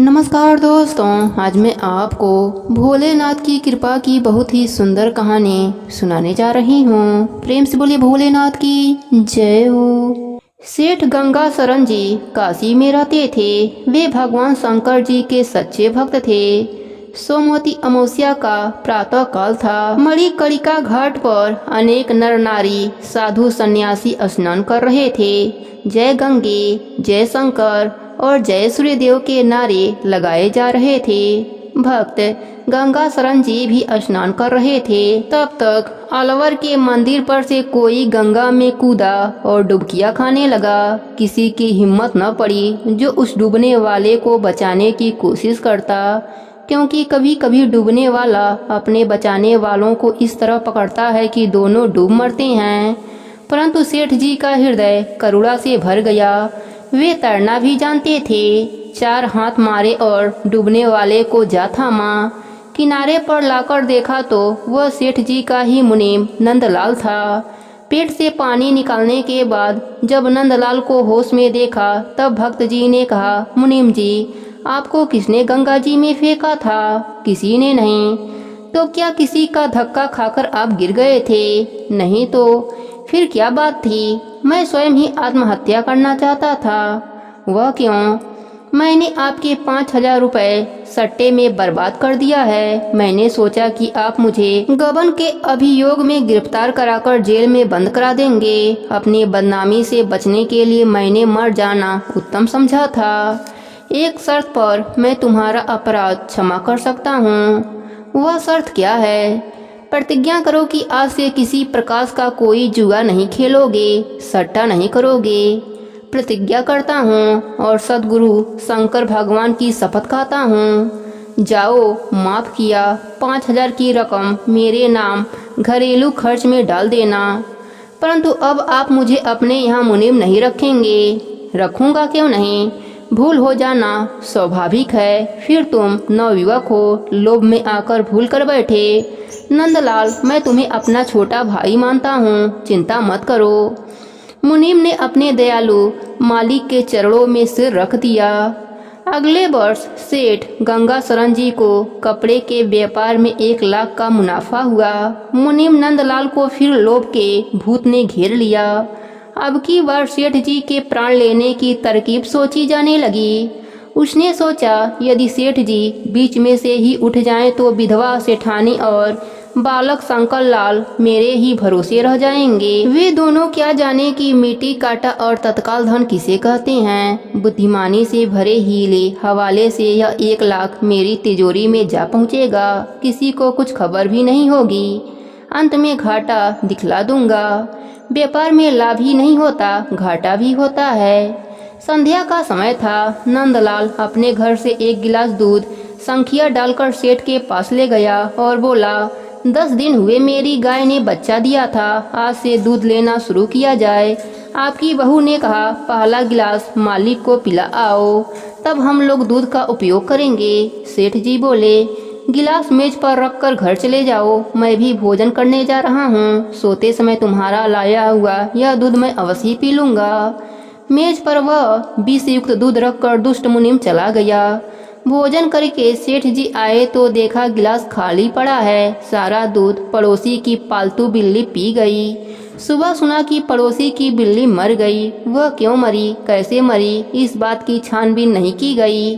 नमस्कार दोस्तों, आज मैं आपको भोलेनाथ की कृपा की बहुत ही सुंदर कहानी सुनाने जा रही हूँ। प्रेम से बोलिए भोलेनाथ की जय हो। सेठ गंगा शरण जी काशी में रहते थे। वे भगवान शंकर जी के सच्चे भक्त थे। सोमवती अमावस्या का प्रातः काल था। मणिकर्णिका घाट पर अनेक नर नारी साधु सन्यासी स्नान कर रहे थे। जय गंगे, जय शंकर और जय सूर्यदेव के नारे लगाए जा रहे थे। भक्त गंगा शरण जी भी स्नान कर रहे थे। तब तक अलवर के मंदिर पर से कोई गंगा में कूदा और डुबकियां खाने लगा। किसी की हिम्मत न पड़ी जो उस डूबने वाले को बचाने की कोशिश करता, क्योंकि कभी कभी डूबने वाला अपने बचाने वालों को इस तरह पकड़ता है कि दोनों डूब मरते हैं। परंतु सेठ जी का हृदय करुणा से भर गया। वे तैरना भी जानते थे। 4 हाथ मारे और डूबने वाले को जा थामा। किनारे पर लाकर देखा तो वह सेठ जी का ही मुनीम नंदलाल था। पेट से पानी निकालने के बाद जब नंदलाल को होश में देखा, तब भक्त जी ने कहा, मुनीम जी, आपको किसने गंगा जी में फेंका था? किसी ने नहीं। तो क्या किसी का धक्का खाकर आप गिर गए थे? नहीं तो फिर क्या बात थी? मैं स्वयं ही आत्महत्या करना चाहता था। वह क्यों? मैंने आपके 5,000 रुपए सट्टे में बर्बाद कर दिया है। मैंने सोचा कि आप मुझे गबन के अभियोग में गिरफ्तार कराकर जेल में बंद करा देंगे। अपनी बदनामी से बचने के लिए मैंने मर जाना उत्तम समझा था। एक शर्त पर मैं तुम्हारा अपराध क्षमा कर सकता हूँ। वह शर्त क्या है? प्रतिज्ञा करो कि आज से किसी प्रकार का कोई जुआ नहीं खेलोगे, सट्टा नहीं करोगे। प्रतिज्ञा करता हूँ और सदगुरु शंकर भगवान की शपथ खाता हूँ। जाओ, माफ किया। 5,000 की रकम मेरे नाम घरेलू खर्च में डाल देना। परंतु अब आप मुझे अपने यहाँ मुनीम नहीं रखेंगे। रखूँगा क्यों नहीं? भूल हो जाना स्वाभाविक है। फिर तुम नवयुवक हो, लोभ में आकर भूल कर बैठे। नंदलाल, मैं तुम्हें अपना छोटा भाई मानता हूँ, चिंता मत करो। मुनीम ने अपने दयालु मालिक के चरणों में सिर रख दिया। अगले वर्ष सेठ गंगा शरण जी को कपड़े के व्यापार में 1 लाख का मुनाफा हुआ। मुनीम नंदलाल को फिर लोभ के भूत ने घेर लिया। अब की बार सेठ जी के प्राण लेने की तरकीब सोची जाने लगी। उसने सोचा, यदि सेठ जी बीच में से ही उठ जाएं तो विधवा सेठानी और बालक शंकर लाल मेरे ही भरोसे रह जाएंगे। वे दोनों क्या जाने कि मिट्टी काटा और तत्काल धन किसे कहते हैं। बुद्धिमानी से भरे हीले हवाले से यह 1 लाख मेरी तिजोरी में जा पहुंचेगा। किसी को कुछ खबर भी नहीं होगी। अंत में घाटा दिखला दूंगा। व्यापार में लाभ ही नहीं होता, घाटा भी होता है। संध्या का समय था। नंदलाल अपने घर से 1 गिलास दूध संखिया डालकर सेठ के पास ले गया और बोला, 10 दिन हुए मेरी गाय ने बच्चा दिया था। आज से दूध लेना शुरू किया जाए। आपकी बहू ने कहा, पहला गिलास मालिक को पिला आओ, तब हम लोग दूध का उपयोग करेंगे। सेठ जी बोले, गिलास मेज पर रखकर घर चले जाओ, मैं भी भोजन करने जा रहा हूँ। सोते समय तुम्हारा लाया हुआ यह दूध मैं अवश्य पी लूँगा। मेज पर वह विष युक्त दूध रखकर दुष्ट मुनीम चला गया। भोजन करके सेठ जी आए तो देखा गिलास खाली पड़ा है। सारा दूध पड़ोसी की पालतू बिल्ली पी गई। सुबह सुना कि पड़ोसी की बिल्ली मर गई। वह क्यों मरी, कैसे मरी, इस बात की छानबीन नहीं की गई।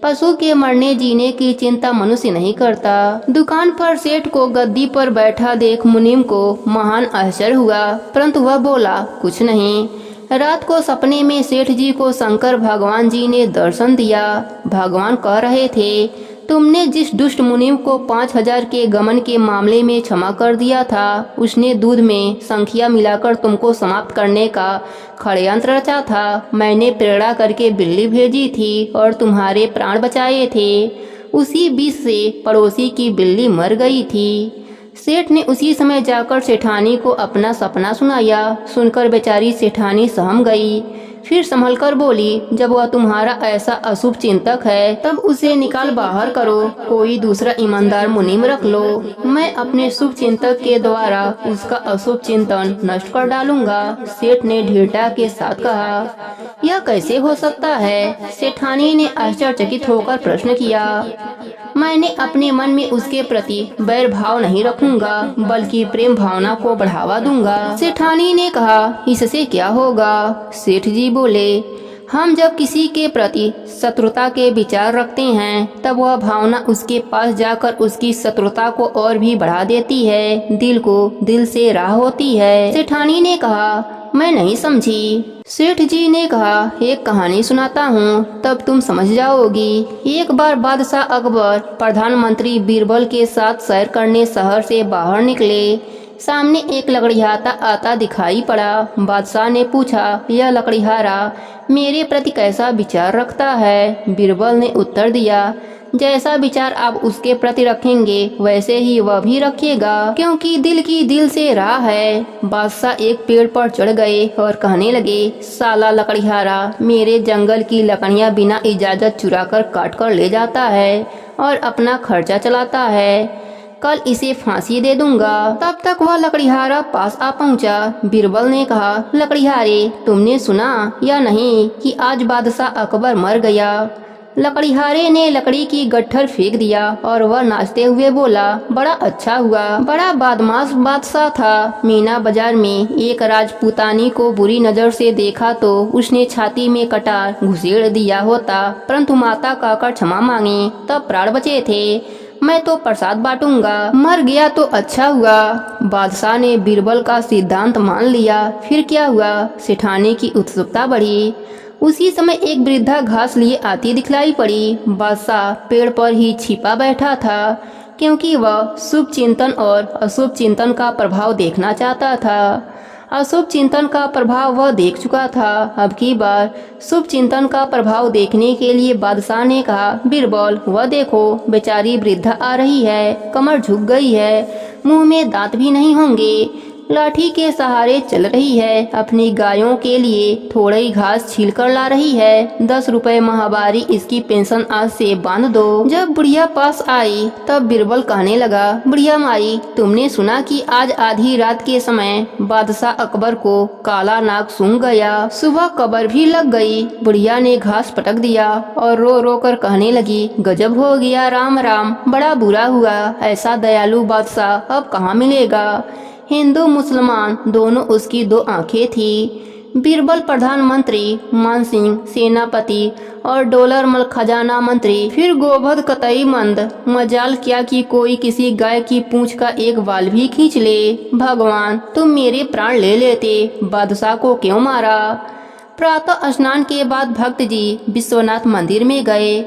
पशु के मरने जीने की चिंता मनुष्य नहीं करता। दुकान पर सेठ को गद्दी पर बैठा देख मुनीम को महान आश्चर्य हुआ, परंतु वह बोला कुछ नहीं। रात को सपने में सेठ जी को शंकर भगवान जी ने दर्शन दिया। भगवान कह रहे थे, तुमने जिस दुष्ट मुनीम को 5,000 के गमन के मामले में क्षमा कर दिया था, उसने दूध में संखिया मिलाकर तुमको समाप्त करने का षड्यंत्र रचा था। मैंने प्रेरणा करके बिल्ली भेजी थी और तुम्हारे प्राण बचाए थे। उसी विष से पड़ोसी की बिल्ली मर गई थी। सेठ ने उसी समय जाकर सेठानी को अपना सपना सुनाया। सुनकर बेचारी सेठानी सहम गई। फिर संभल कर बोली, जब वह तुम्हारा ऐसा अशुभ चिंतक है तब उसे निकाल बाहर करो, कोई दूसरा ईमानदार मुनीम रख लो। मैं अपने शुभ चिंतक के द्वारा उसका अशुभ चिंतन नष्ट कर डालूंगा। सेठ ने दृढ़ता के साथ कहा। यह कैसे हो सकता है? सेठानी ने आश्चर्यचकित होकर प्रश्न किया। मैंने अपने मन में उसके प्रति बैर भाव नहीं रखूंगा, बल्कि प्रेम भावना को बढ़ावा दूंगा। सेठानी ने कहा, इससे क्या होगा? सेठ जी बोले, हम जब किसी के प्रति शत्रुता के विचार रखते हैं तब वह भावना उसके पास जाकर उसकी शत्रुता को और भी बढ़ा देती है, दिल को दिल से राह होती है। सेठानी ने कहा, मैं नहीं समझी। सेठ जी ने कहा, एक कहानी सुनाता हूँ, तब तुम समझ जाओगी। एक बार बादशाह अकबर प्रधानमंत्री बीरबल के साथ सैर करने शहर से बाहर निकले। सामने एक लकड़िहारा आता दिखाई पड़ा। बादशाह ने पूछा, यह लकड़िहारा मेरे प्रति कैसा विचार रखता है? बीरबल ने उत्तर दिया, जैसा विचार आप उसके प्रति रखेंगे वैसे ही वह भी रखेगा, क्योंकि दिल की दिल से राह है। बादशाह एक पेड़ पर चढ़ गए और कहने लगे, साला लकड़िहारा मेरे जंगल की लकड़ियां बिना इजाजत चुरा कर काट कर ले जाता है और अपना खर्चा चलाता है। कल इसे फांसी दे दूंगा। तब तक वह लकड़िहारा पास आ पहुंचा। बीरबल ने कहा, लकड़िहारे तुमने सुना या नहीं कि आज बादशाह अकबर मर गया? लकड़िहारे ने लकड़ी की गट्ठर फेंक दिया और वह नाचते हुए बोला, बड़ा अच्छा हुआ। बड़ा बदमाश बादशाह था। मीना बाजार में एक राजपूतानी को बुरी नजर से देखा तो उसने छाती में कटार घुसेड़ दिया होता, परंतु माता कहकर क्षमा मांगी तब प्राण बचे थे। मैं तो प्रसाद बांटूंगा। मर गया तो अच्छा हुआ। बादशाह ने बीरबल का सिद्धांत मान लिया। फिर क्या हुआ? सेठानी की उत्सुकता बढ़ी। उसी समय एक वृद्धा घास लिए आती दिखलाई पड़ी। बादशाह पेड़ पर ही छिपा बैठा था, क्योंकि वह शुभ चिंतन और अशुभ चिंतन का प्रभाव देखना चाहता था। अशुभ चिंतन का प्रभाव वह देख चुका था। अब की बार शुभ चिंतन का प्रभाव देखने के लिए बादशाह ने कहा, बीरबल वह देखो, बेचारी वृद्धा आ रही है, कमर झुक गई है, मुंह में दांत भी नहीं होंगे, लाठी के सहारे चल रही है, अपनी गायों के लिए थोड़ी घास छील कर ला रही है। 10 रुपए माहवारी इसकी पेंशन आज से बांध दो। जब बुढ़िया पास आई तब बीरबल कहने लगा, बुढ़िया माई तुमने सुना कि आज आधी रात के समय बादशाह अकबर को काला नाग सूंघ गया। सुबह कब्र भी लग गई। बुढ़िया ने घास पटक दिया और रो रो कर कहने लगी, गजब हो गया, राम राम, बड़ा बुरा हुआ। ऐसा दयालु बादशाह अब कहाँ मिलेगा? हिंदू मुसलमान दोनों उसकी 2 आंखें थी। बीरबल प्रधानमंत्री, मानसिंह सेनापति और डोलरमल खजाना मंत्री, फिर गोभद कतई मंद। मजाल क्या कि कोई किसी गाय की पूंछ का एक बाल भी खींच ले। भगवान तुम मेरे प्राण ले लेते, बादशाह को क्यों मारा? प्रातः स्नान के बाद भक्त जी विश्वनाथ मंदिर में गए।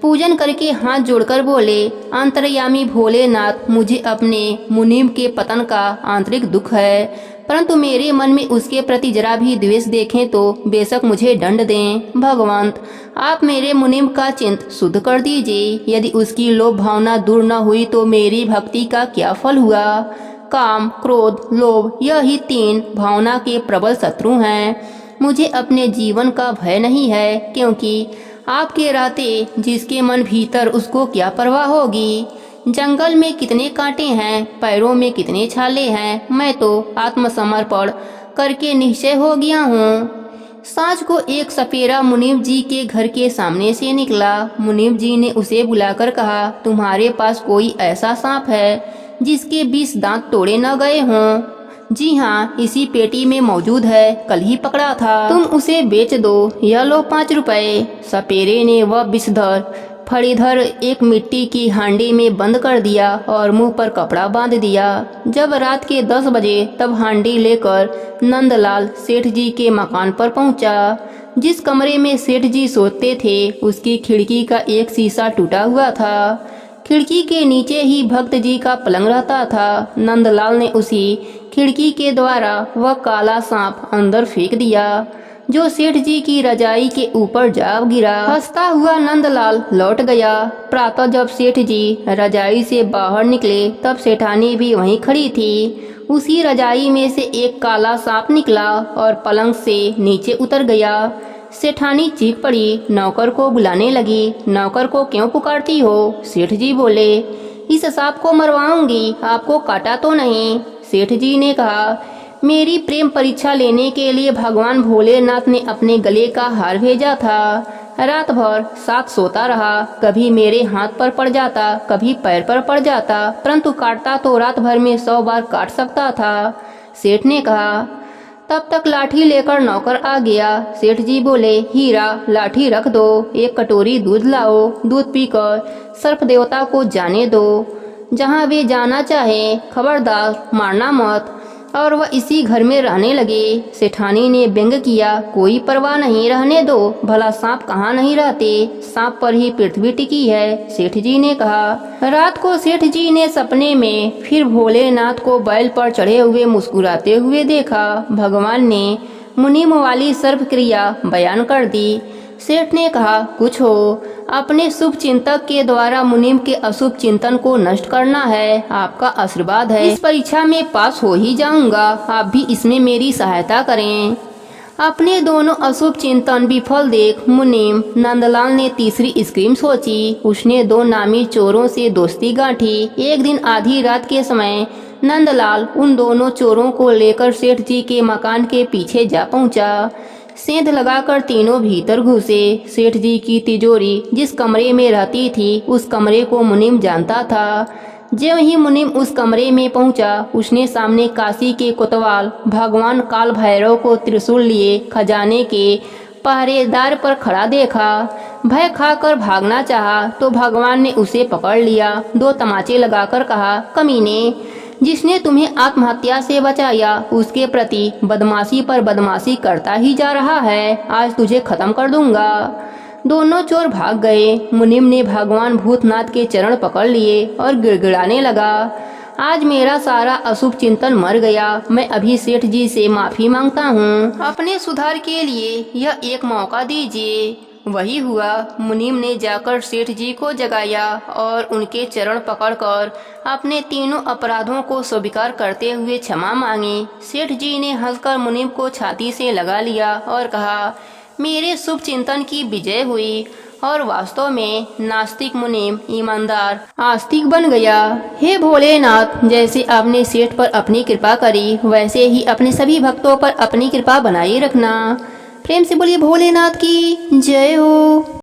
पूजन करके हाथ जोड़कर बोले, अंतर्यामी भोलेनाथ, मुझे अपने मुनीम के पतन का आंतरिक दुख है, परंतु मेरे मन में उसके प्रति जरा भी द्वेष देखें तो बेशक मुझे दंड दें। भगवंत आप मेरे मुनीम का चिंत शुद्ध कर दीजिए। यदि उसकी लोभ भावना दूर न हुई तो मेरी भक्ति का क्या फल हुआ? काम, क्रोध, लोभ, यही 3 भावना के प्रबल शत्रु हैं। मुझे अपने जीवन का भय नहीं है, क्योंकि आपके रहते जिसके मन भीतर उसको क्या परवाह होगी? जंगल में कितने कांटे हैं, पैरों में कितने छाले हैं, मैं तो आत्मसमर्पण करके निश्चय हो गया हूँ। सांझ को एक सपेरा मुनीम जी के घर के सामने से निकला। मुनीम जी ने उसे बुलाकर कहा, तुम्हारे पास कोई ऐसा सांप है जिसके 20 दांत तोड़े न गए हों? जी हाँ, इसी पेटी में मौजूद है, कल ही पकड़ा था, तुम उसे बेच दो। यह लो 5 रुपए। सपेरे ने वह विषधर फणीधर एक मिट्टी की हांडी में बंद कर दिया और मुंह पर कपड़ा बांध दिया। जब रात के 10 बजे तब हांडी लेकर नंदलाल सेठ जी के मकान पर पहुंचा। जिस कमरे में सेठ जी सोते थे उसकी खिड़की का एक शीशा टूटा हुआ था। खिड़की के नीचे ही भक्त जी का पलंग रहता था। नंदलाल ने उसी खिड़की के द्वारा वह काला सांप अंदर फेंक दिया, जो सेठ जी की रजाई के ऊपर जा गिरा। हंसता हुआ नंदलाल लौट गया। प्रातः जब सेठ जी रजाई से बाहर निकले तब सेठानी भी वहीं खड़ी थी। उसी रजाई में से एक काला सांप निकला और पलंग से नीचे उतर गया। सेठानी चीख पड़ी, नौकर को बुलाने लगी। नौकर को क्यों पुकारती हो? सेठ जी बोले, इस सांप को मरवाऊंगी, आपको काटा तो नहीं? सेठ जी ने कहा, मेरी प्रेम परीक्षा लेने के लिए भगवान भोलेनाथ ने अपने गले का हार भेजा था। रात भर साथ सोता रहा, कभी मेरे हाथ पर पड़ जाता, कभी पैर पर पड़ जाता, परंतु काटता तो रात भर में 100 बार काट सकता था। सेठ ने कहा। तब तक लाठी लेकर नौकर आ गया। सेठ जी बोले, हीरा लाठी रख दो, एक कटोरी दूध लाओ, दूध पीकर सर्प देवता को जाने दो, जहाँ वे जाना चाहे, खबरदार मारना मत। और वह इसी घर में रहने लगे। सेठानी ने व्यंग किया, कोई परवाह नहीं, रहने दो, भला सांप कहाँ नहीं रहते, सांप पर ही पृथ्वी टिकी है। सेठ जी ने कहा। रात को सेठ जी ने सपने में फिर भोलेनाथ को बैल पर चढ़े हुए मुस्कुराते हुए देखा। भगवान ने मुनिम वाली सर्व क्रिया बयान कर दी। सेठ ने कहा, कुछ हो, अपने शुभ चिंतक के द्वारा मुनिम के अशुभ चिंतन को नष्ट करना है, आपका आशीर्वाद है। इस परीक्षा में पास हो ही जाऊंगा, आप भी इसमें मेरी सहायता करें। अपने दोनों अशुभ चिंतन विफल देख मुनिम नंदलाल ने तीसरी स्कीम सोची। उसने 2 नामी चोरों से दोस्ती गांठी। एक दिन आधी रात के समय नंदलाल उन दोनों चोरों को लेकर सेठ जी के मकान के पीछे जा पहुंचा। सेंध लगाकर तीनों भीतर घुसे। सेठ जी की तिजोरी जिस कमरे में रहती थी, उस कमरे को मुनिम जानता था। जब ही मुनिम उस कमरे में पहुंचा, उसने सामने काशी के कोतवाल भगवान काल भैरव को त्रिशूल लिए खजाने के पहरेदार पर खड़ा देखा। भय खाकर भागना चाहा तो भगवान ने उसे पकड़ लिया। 2 तमाचे लगाकर कहा, कमीने, जिसने तुम्हें आत्महत्या से बचाया उसके प्रति बदमाशी पर बदमाशी करता ही जा रहा है, आज तुझे खत्म कर दूंगा। दोनों चोर भाग गए। मुनिम ने भगवान भूतनाथ के चरण पकड़ लिए और गिड़गिड़ाने लगा, आज मेरा सारा अशुभ चिंतन मर गया, मैं अभी सेठ जी से माफी मांगता हूँ, अपने सुधार के लिए यह एक मौका दीजिए। वही हुआ। मुनीम ने जाकर सेठ जी को जगाया और उनके चरण पकड़कर अपने तीनों अपराधों को स्वीकार करते हुए क्षमा मांगी। सेठ जी ने हंसकर मुनीम को छाती से लगा लिया और कहा, मेरे शुभ चिंतन की विजय हुई और वास्तव में नास्तिक मुनीम ईमानदार आस्तिक बन गया। हे भोलेनाथ, जैसे आपने सेठ पर अपनी कृपा करी, वैसे ही अपने सभी भक्तों पर अपनी कृपा बनाए रखना। प्रेम से बोलिए भोलेनाथ की जय हो।